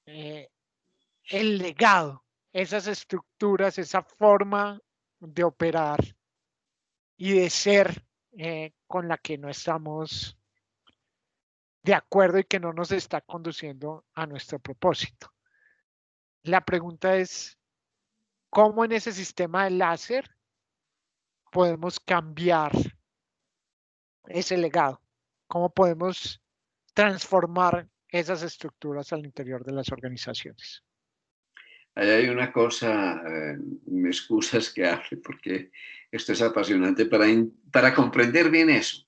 el legado, esas estructuras, esa forma de operar y de ser con la que no estamos de acuerdo y que no nos está conduciendo a nuestro propósito. La pregunta es, ¿cómo en ese sistema de láser podemos cambiar ese legado? ¿Cómo podemos transformar esas estructuras al interior de las organizaciones? Ahí hay una cosa, me excusas que hable porque esto es apasionante. Para comprender bien eso,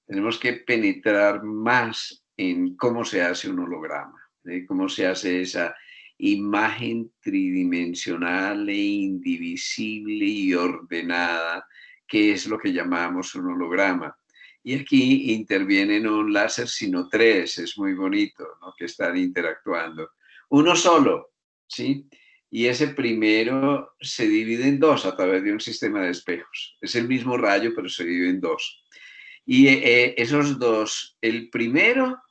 tenemos que penetrar más en cómo se hace un holograma, ¿sí? Cómo se hace esa imagen tridimensional e indivisible y ordenada, que es lo que llamamos un holograma. Y aquí interviene no un láser, sino tres, es muy bonito, ¿no? Que están interactuando. Uno solo, ¿sí? Y ese primero se divide en dos a través de un sistema de espejos. Es el mismo rayo, pero se divide en dos. Y esos dos, el primero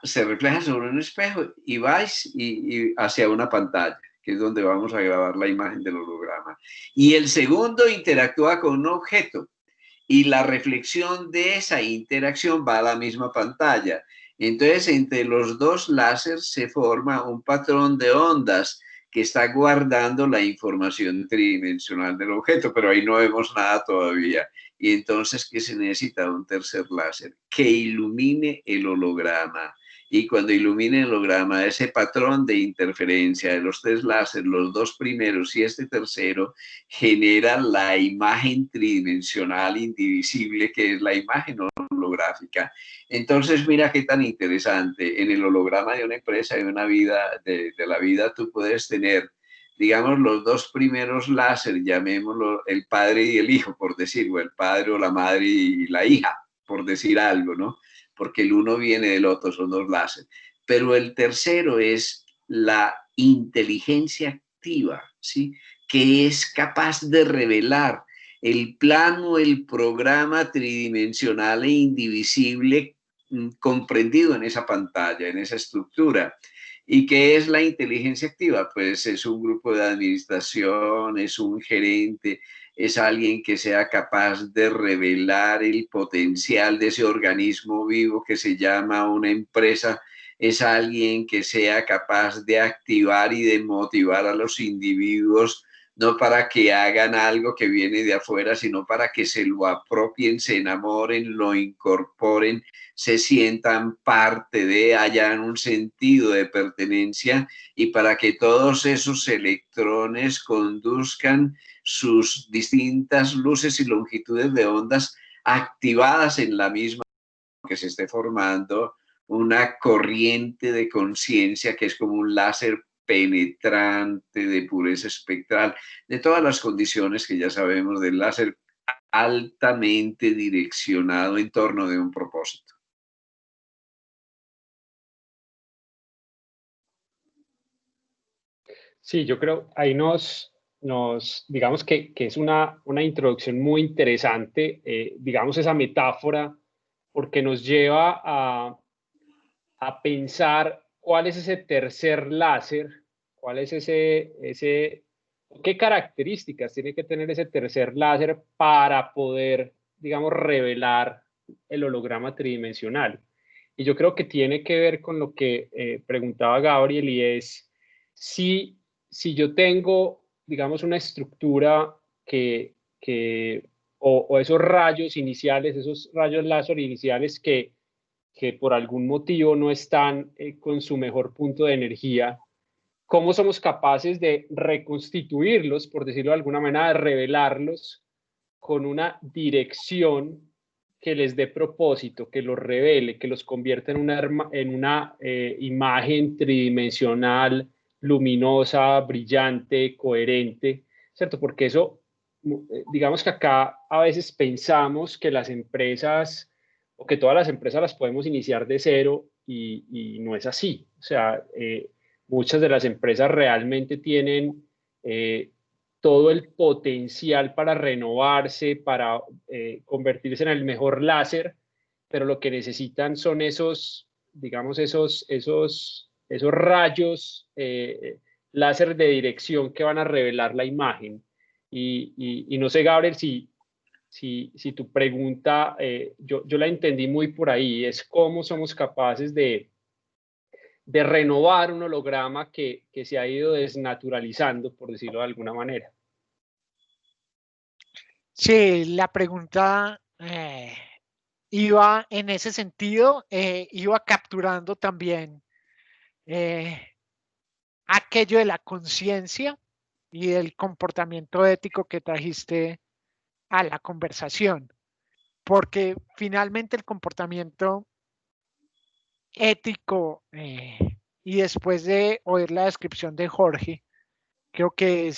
se refleja sobre un espejo y vais y hacia una pantalla, que es donde vamos a grabar la imagen del holograma. Y el segundo interactúa con un objeto y la reflexión de esa interacción va a la misma pantalla. Entonces, entre los dos láseres se forma un patrón de ondas que está guardando la información tridimensional del objeto, pero ahí no vemos nada todavía. Y entonces, ¿qué se necesita? Un tercer láser que ilumine el holograma. Y cuando ilumine el holograma, ese patrón de interferencia de los tres láseres, los dos primeros y este tercero, genera la imagen tridimensional indivisible que es la imagen holográfica. Entonces, mira qué tan interesante. En el holograma de una empresa, de una vida, de la vida, tú puedes tener, digamos, los dos primeros láser, llamémoslo el padre y el hijo, por decir, o el padre o la madre y la hija, por decir algo, ¿no? Porque el uno viene del otro, son dos láser. Pero el tercero es la inteligencia activa, ¿sí? Que es capaz de revelar el plano, el programa tridimensional e indivisible comprendido en esa pantalla, en esa estructura. ¿Y qué es la inteligencia activa? Pues es un grupo de administración, es un gerente, es alguien que sea capaz de revelar el potencial de ese organismo vivo que se llama una empresa, es alguien que sea capaz de activar y de motivar a los individuos, no para que hagan algo que viene de afuera, sino para que se lo apropien, se enamoren, lo incorporen, se sientan parte de, hayan un sentido de pertenencia y para que todos esos electrones conduzcan sus distintas luces y longitudes de ondas activadas en la misma que se esté formando una corriente de conciencia que es como un láser penetrante, de pureza espectral, de todas las condiciones que ya sabemos del láser altamente direccionado en torno de un propósito. Sí, yo creo ahí digamos que es una introducción muy interesante, digamos esa metáfora, porque nos lleva a pensar cuál es ese tercer láser, cuál es qué características tiene que tener ese tercer láser para poder, digamos, revelar el holograma tridimensional. Y yo creo que tiene que ver con lo que preguntaba Gabriel, y es si yo tengo, digamos, una estructura o esos rayos iniciales, esos rayos láser iniciales que por algún motivo no están con su mejor punto de energía, ¿cómo somos capaces de reconstituirlos, por decirlo de alguna manera, de revelarlos con una dirección que les dé propósito, que los revele, que los convierta en una imagen tridimensional, luminosa, brillante, coherente, ¿cierto? Porque eso, digamos que acá a veces pensamos que las empresas o que todas las empresas las podemos iniciar de cero y no es así. O sea, muchas de las empresas realmente tienen todo el potencial para renovarse, para convertirse en el mejor láser, pero lo que necesitan son digamos, esos rayos láser de dirección que van a revelar la imagen. Y no sé, Gabriel, si tu pregunta, yo la entendí muy por ahí, es cómo somos capaces de renovar un holograma que se ha ido desnaturalizando, por decirlo de alguna manera. Sí, la pregunta iba en ese sentido, iba capturando también aquello de la conciencia y del comportamiento ético que trajiste a la conversación, porque finalmente el comportamiento ético, y después de oír la descripción de Jorge, creo que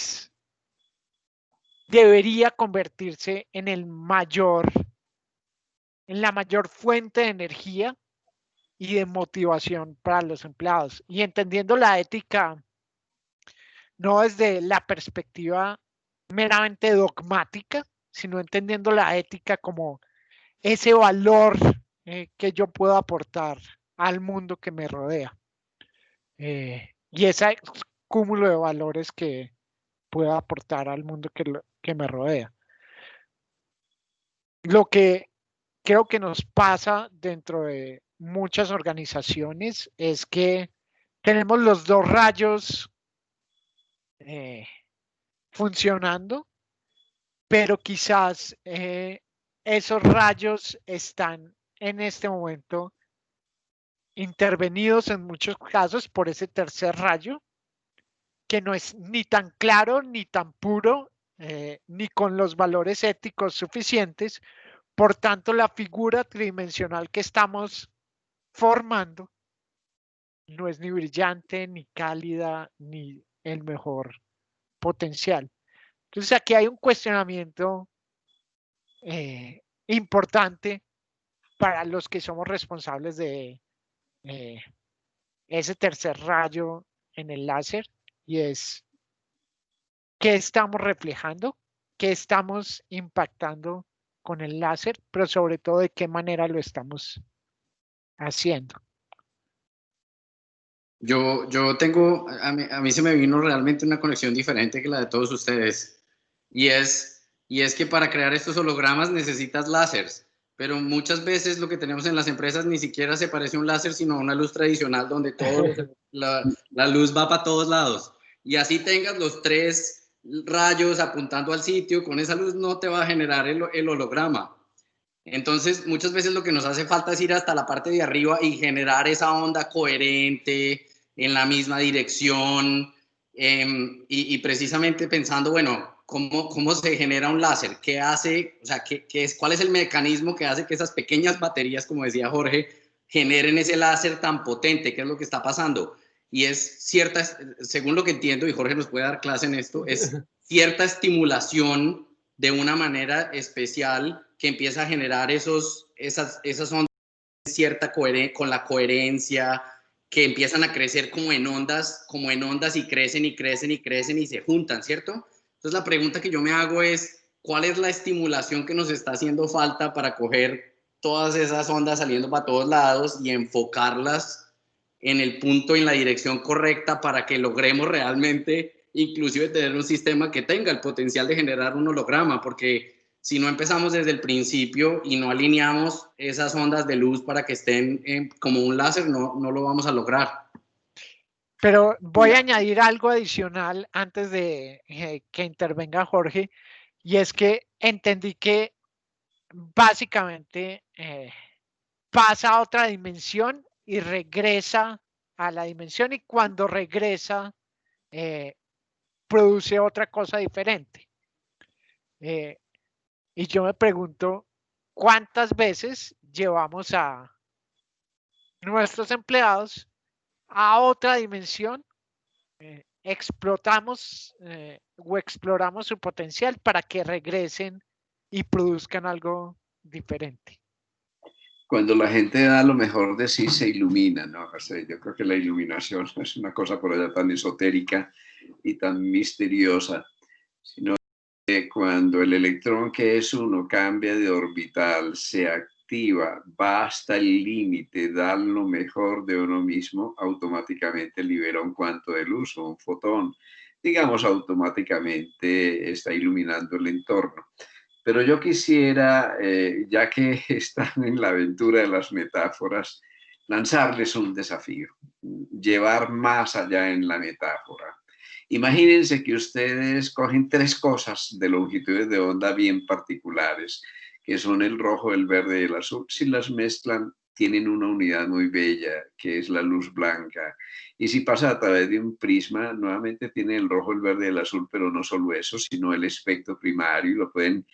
debería convertirse en la mayor fuente de energía y de motivación para los empleados. Y entendiendo la ética no desde la perspectiva meramente dogmática, sino entendiendo la ética como ese valor que yo puedo aportar al mundo que me rodea. Y ese cúmulo de valores que puedo aportar al mundo que me rodea. Lo que creo que nos pasa dentro de muchas organizaciones es que tenemos los dos rayos funcionando, pero quizás esos rayos están en este momento intervenidos en muchos casos por ese tercer rayo, que no es ni tan claro, ni tan puro, ni con los valores éticos suficientes. Por tanto, la figura tridimensional que estamos formando no es ni brillante, ni cálida, ni el mejor potencial. Entonces, aquí hay un cuestionamiento importante para los que somos responsables de ese tercer rayo en el láser, y es qué estamos reflejando, qué estamos impactando con el láser, pero sobre todo de qué manera lo estamos haciendo. Yo tengo, a mí se me vino realmente una conexión diferente que la de todos ustedes, y es que para crear estos hologramas necesitas láseres, pero muchas veces lo que tenemos en las empresas ni siquiera se parece a un láser, sino a una luz tradicional donde la luz va para todos lados, y así tengas los tres rayos apuntando al sitio, con esa luz no te va a generar el holograma. Entonces, muchas veces lo que nos hace falta es ir hasta la parte de arriba y generar esa onda coherente, en la misma dirección, y precisamente pensando, bueno, ¿cómo se genera un láser? ¿Qué hace? O sea, ¿cuál es el mecanismo que hace que esas pequeñas baterías, como decía Jorge, generen ese láser tan potente? ¿Qué es lo que está pasando? y es cierta, según lo que entiendo, y Jorge nos puede dar clase en esto, es cierta estimulación de una manera especial que empieza a generar esas ondas cierta con la coherencia, que empiezan a crecer como en ondas y crecen y crecen y crecen y se juntan, ¿cierto? Entonces la pregunta que yo me hago es, ¿cuál es la estimulación que nos está haciendo falta para coger todas esas ondas saliendo para todos lados y enfocarlas en el punto, en la dirección correcta para que logremos realmente inclusive tener un sistema que tenga el potencial de generar un holograma? Porque si no empezamos desde el principio y no alineamos esas ondas de luz para que estén como un láser, no lo vamos a lograr. Pero voy a añadir algo adicional antes de que intervenga Jorge, y es que entendí que básicamente pasa a otra dimensión y regresa a la dimensión, y cuando regresa produce otra cosa diferente. Y yo me pregunto, ¿cuántas veces llevamos a nuestros empleados a otra dimensión? Explotamos o exploramos su potencial para que regresen y produzcan algo diferente. Cuando la gente da lo mejor de sí, se ilumina, ¿no? O sea, yo creo que la iluminación es una cosa por allá tan esotérica y tan misteriosa, sino que cuando el electrón que es uno cambia de orbital, se activa, va hasta el límite, da lo mejor de uno mismo, automáticamente libera un cuanto de luz o un fotón. Digamos, automáticamente está iluminando el entorno. Pero yo quisiera, ya que están en la aventura de las metáforas, lanzarles un desafío, llevar más allá en la metáfora. Imagínense que ustedes cogen 3 cosas de longitudes de onda bien particulares, que son el rojo, el verde y el azul. Si las mezclan, tienen una unidad muy bella, que es la luz blanca. Y si pasa a través de un prisma, nuevamente tiene el rojo, el verde y el azul, pero no solo eso, sino el espectro primario, y lo pueden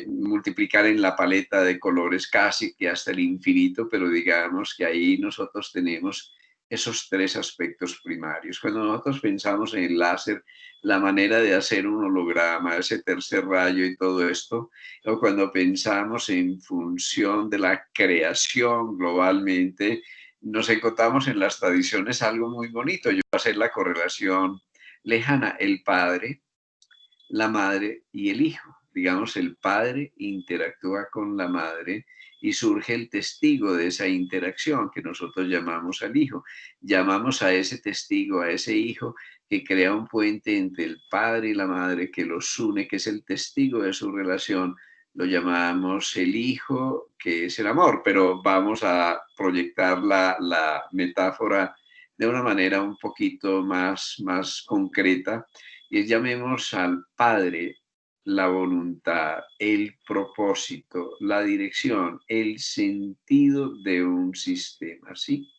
multiplicar en la paleta de colores casi que hasta el infinito, pero digamos que ahí nosotros tenemos esos 3 aspectos primarios. Cuando nosotros pensamos en el láser, la manera de hacer un holograma, ese tercer rayo y todo esto, o cuando pensamos en función de la creación globalmente, nos encontramos en las tradiciones algo muy bonito. Yo voy a hacer la correlación lejana, el padre, la madre y el hijo. Digamos, el padre interactúa con la madre y surge el testigo de esa interacción que nosotros llamamos al hijo. Llamamos a ese testigo, a ese hijo que crea un puente entre el padre y la madre, que los une, que es el testigo de su relación. Lo llamamos el hijo, que es el amor, pero vamos a proyectar la metáfora de una manera un poquito más concreta, y llamemos al padre la voluntad, el propósito, la dirección, el sentido de un sistema, ¿sí?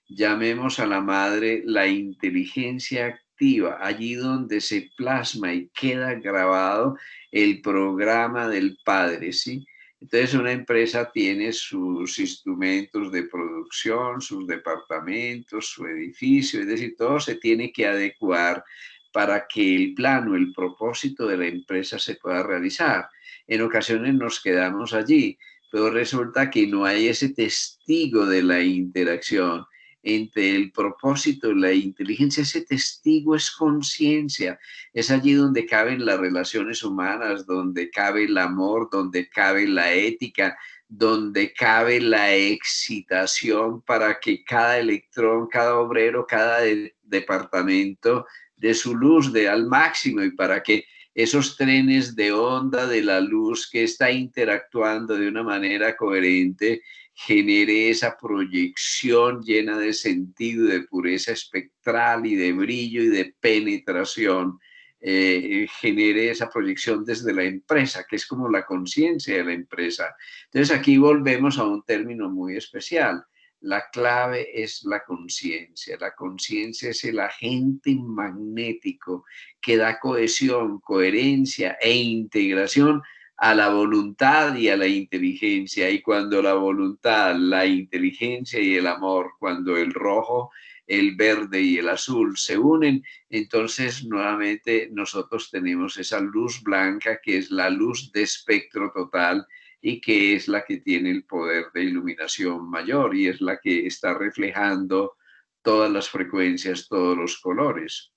Llamemos a la madre la inteligencia activa, allí donde se plasma y queda grabado el programa del padre, ¿sí? Entonces una empresa tiene sus instrumentos de producción, sus departamentos, su edificio, es decir, todo se tiene que adecuar para que el plano, el propósito de la empresa se pueda realizar. En ocasiones nos quedamos allí, pero resulta que no hay ese testigo de la interacción entre el propósito y la inteligencia. Ese testigo es conciencia, es allí donde caben las relaciones humanas, donde cabe el amor, donde cabe la ética, donde cabe la excitación para que cada electrón, cada obrero, cada departamento de su luz de al máximo, y para que esos trenes de onda de la luz que está interactuando de una manera coherente genere esa proyección llena de sentido, de pureza espectral y de brillo y de penetración, genere esa proyección desde la empresa, que es como la conciencia de la empresa. Entonces aquí volvemos a un término muy especial. La clave es la conciencia. La conciencia es el agente magnético que da cohesión, coherencia e integración a la voluntad y a la inteligencia. Y cuando la voluntad, la inteligencia y el amor, cuando el rojo, el verde y el azul se unen, entonces nuevamente nosotros tenemos esa luz blanca que es la luz de espectro total y que es la que tiene el poder de iluminación mayor y es la que está reflejando todas las frecuencias, todos los colores.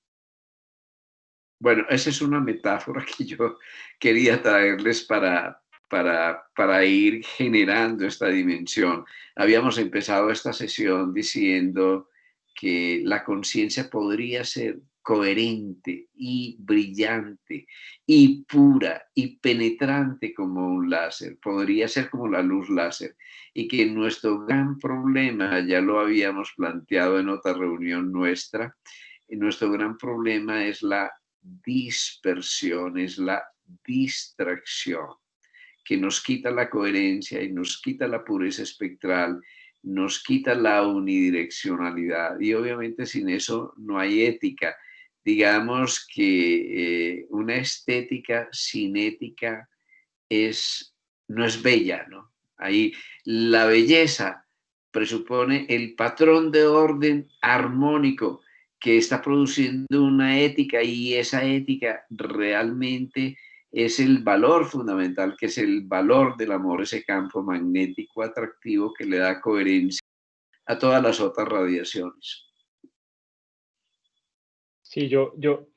Bueno, esa es una metáfora que yo quería traerles para ir generando esta dimensión. Habíamos empezado esta sesión diciendo que la conciencia podría ser coherente y brillante y pura y penetrante como un láser, podría ser como la luz láser, y que nuestro gran problema, ya lo habíamos planteado en otra reunión nuestra, nuestro gran problema es la dispersión, es la distracción, que nos quita la coherencia y nos quita la pureza espectral, nos quita la unidireccionalidad y obviamente sin eso no hay ética. Digamos que una estética sin ética no es bella, ¿no? Ahí la belleza presupone el patrón de orden armónico que está produciendo una ética y esa ética realmente es el valor fundamental, que es el valor del amor, ese campo magnético atractivo que le da coherencia a todas las otras radiaciones. Sí,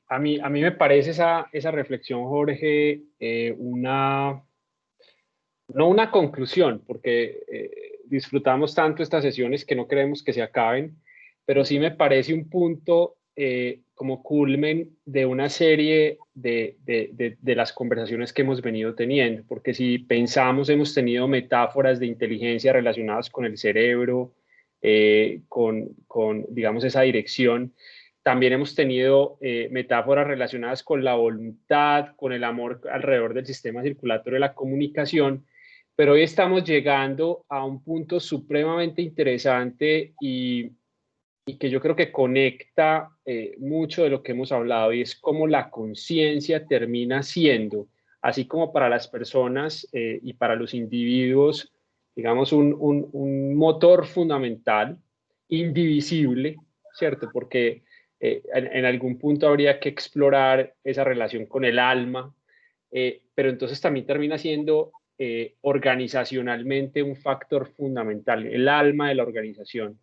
a mí me parece esa reflexión, Jorge, no una conclusión, porque disfrutamos tanto estas sesiones que no queremos que se acaben, pero sí me parece un punto como culmen de una serie de las conversaciones que hemos venido teniendo, porque si pensamos, hemos tenido metáforas de inteligencia relacionadas con el cerebro, digamos, esa dirección. También hemos tenido metáforas relacionadas con la voluntad, con el amor alrededor del sistema circulatorio de la comunicación, pero hoy estamos llegando a un punto supremamente interesante y que yo creo que conecta mucho de lo que hemos hablado, y es cómo la conciencia termina siendo, así como para las personas y para los individuos, digamos, un motor fundamental, indivisible, ¿cierto? Porque en algún punto habría que explorar esa relación con el alma, pero entonces también termina siendo organizacionalmente un factor fundamental, el alma de la organización,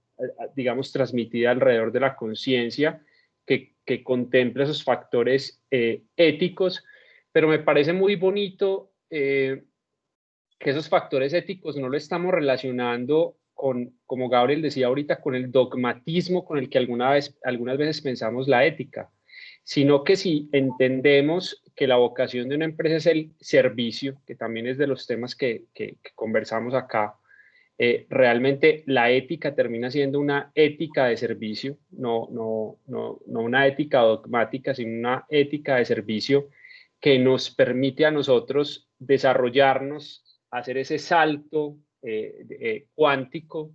digamos, transmitida alrededor de la conciencia, que contempla esos factores éticos, pero me parece muy bonito que esos factores éticos no lo estamos relacionando con, como Gabriel decía ahorita, con el dogmatismo con el que algunas veces pensamos la ética, sino que si entendemos que la vocación de una empresa es el servicio, que también es de los temas que conversamos acá, realmente la ética termina siendo una ética de servicio, no una ética dogmática, sino una ética de servicio que nos permite a nosotros desarrollarnos, hacer ese salto cuántico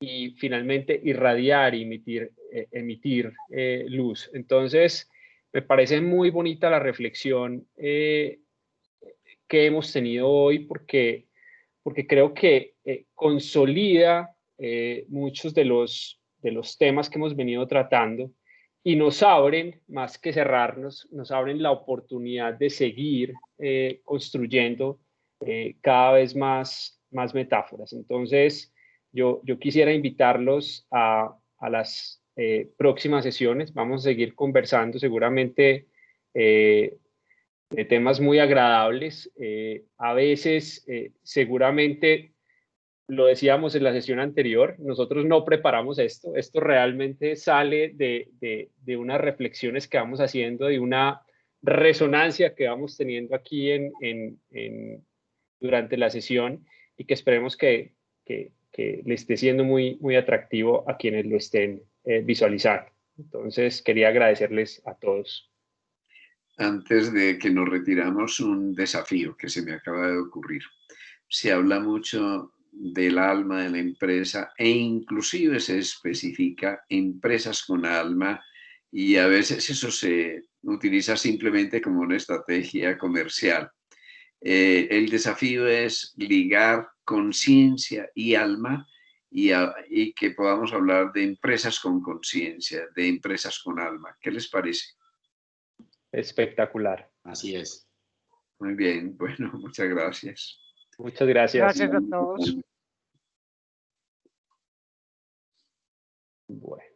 y finalmente irradiar y emitir luz. Entonces, me parece muy bonita la reflexión que hemos tenido hoy porque creo que consolida muchos de los temas que hemos venido tratando y nos abren, más que cerrarnos, nos abren la oportunidad de seguir construyendo cada vez más metáforas. Entonces, yo quisiera invitarlos a las próximas sesiones. Vamos a seguir conversando seguramente de temas muy agradables. A veces, seguramente, lo decíamos en la sesión anterior, nosotros no preparamos esto realmente sale de unas reflexiones que vamos haciendo, de una resonancia que vamos teniendo aquí durante la sesión y que esperemos que le esté siendo muy atractivo a quienes lo estén visualizando. Entonces, quería agradecerles a todos. Antes de que nos retiramos, un desafío que se me acaba de ocurrir. Se habla mucho del alma de la empresa e inclusive se especifica empresas con alma y a veces eso se utiliza simplemente como una estrategia comercial. El desafío es ligar conciencia y alma y que podamos hablar de empresas con conciencia, de empresas con alma. ¿Qué les parece? Espectacular. Así es. Muy bien, bueno, muchas gracias. Muchas gracias. Gracias a todos. Bueno.